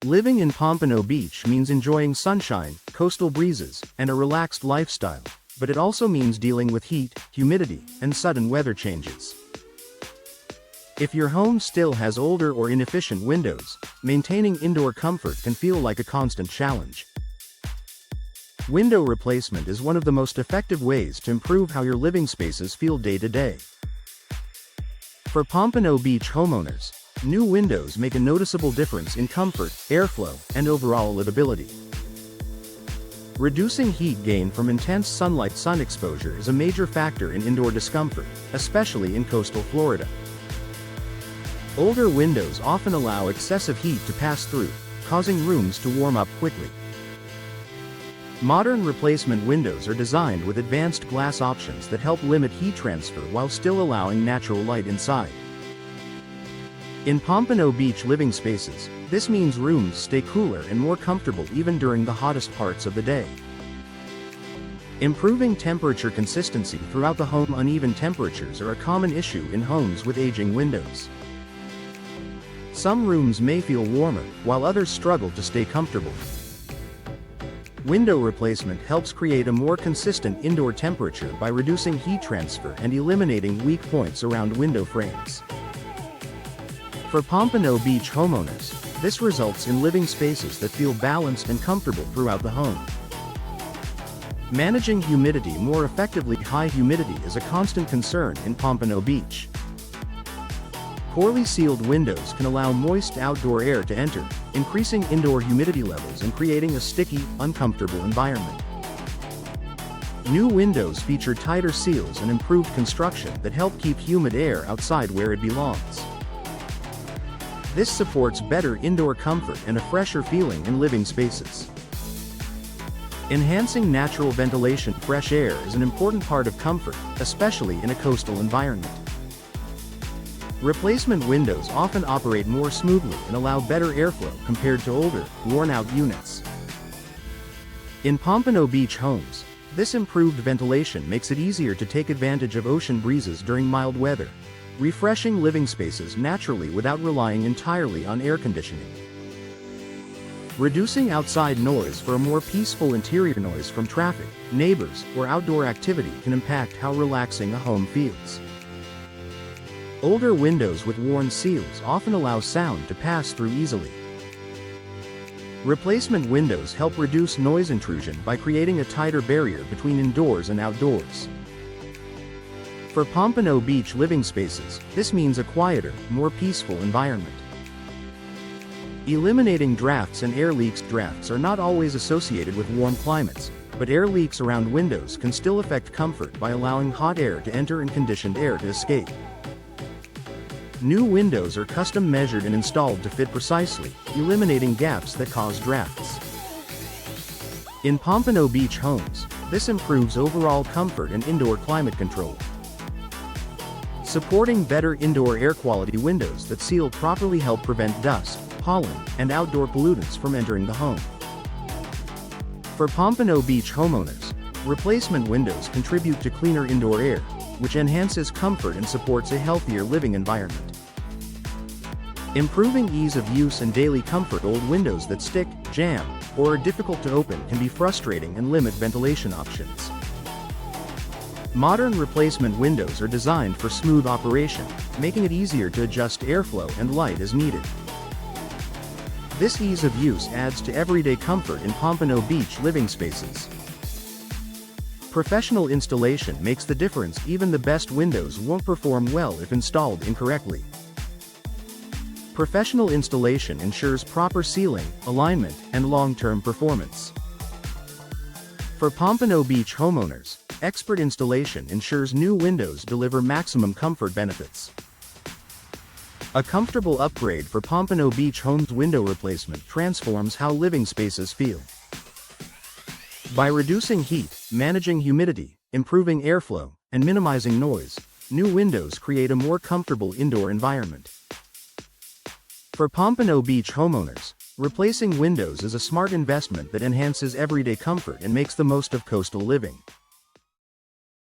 Living in Pompano Beach means enjoying sunshine, coastal breezes, and a relaxed lifestyle, but it also means dealing with heat, humidity, and sudden weather changes. If your home still has older or inefficient windows, maintaining indoor comfort can feel like a constant challenge. Window replacement is one of the most effective ways to improve how your living spaces feel day to day. For Pompano Beach homeowners, new windows make a noticeable difference in comfort, airflow, and overall livability. Reducing heat gain from intense sun exposure is a major factor in indoor discomfort, especially in coastal Florida. Older windows often allow excessive heat to pass through, causing rooms to warm up quickly. Modern replacement windows are designed with advanced glass options that help limit heat transfer while still allowing natural light inside. In Pompano Beach living spaces, this means rooms stay cooler and more comfortable even during the hottest parts of the day. Improving temperature consistency throughout the home. Uneven temperatures are a common issue in homes with aging windows. Some rooms may feel warmer, while others struggle to stay comfortable. Window replacement helps create a more consistent indoor temperature by reducing heat transfer and eliminating weak points around window frames. For Pompano Beach homeowners, this results in living spaces that feel balanced and comfortable throughout the home. Managing humidity more effectively. High humidity is a constant concern in Pompano Beach. Poorly sealed windows can allow moist outdoor air to enter, increasing indoor humidity levels and creating a sticky, uncomfortable environment. New windows feature tighter seals and improved construction that help keep humid air outside where it belongs. This supports better indoor comfort and a fresher feeling in living spaces. Enhancing natural ventilation. Fresh air is an important part of comfort, especially in a coastal environment. Replacement windows often operate more smoothly and allow better airflow compared to older, worn-out units. In Pompano Beach homes, this improved ventilation makes it easier to take advantage of ocean breezes during mild weather, refreshing living spaces naturally without relying entirely on air conditioning. Reducing outside noise. For a more peaceful interior. Noise from traffic, neighbors, or outdoor activity can impact how relaxing a home feels. Older windows with worn seals often allow sound to pass through easily. Replacement windows help reduce noise intrusion by creating a tighter barrier between indoors and outdoors. For Pompano Beach living spaces, this means a quieter, more peaceful environment. Eliminating drafts and air leaks. Drafts are not always associated with warm climates, but air leaks around windows can still affect comfort by allowing hot air to enter and conditioned air to escape. New windows are custom measured and installed to fit precisely, eliminating gaps that cause drafts. In Pompano Beach homes, this improves overall comfort and indoor climate control. Supporting better indoor air quality. Windows that seal properly help prevent dust, pollen, and outdoor pollutants from entering the home. For Pompano Beach homeowners, replacement windows contribute to cleaner indoor air, which enhances comfort and supports a healthier living environment. Improving ease of use and daily comfort. Old windows that stick, jam, or are difficult to open can be frustrating and limit ventilation options. Modern replacement windows are designed for smooth operation, making it easier to adjust airflow and light as needed. This ease of use adds to everyday comfort in Pompano Beach living spaces. Professional installation makes the difference. Even the best windows won't perform well if installed incorrectly. Professional installation ensures proper sealing, alignment, and long-term performance. For Pompano Beach homeowners, expert installation ensures new windows deliver maximum comfort benefits. A comfortable upgrade for Pompano Beach homes. Window replacement transforms how living spaces feel. By reducing heat, managing humidity, improving airflow, and minimizing noise, new windows create a more comfortable indoor environment. For Pompano Beach homeowners, replacing windows is a smart investment that enhances everyday comfort and makes the most of coastal living.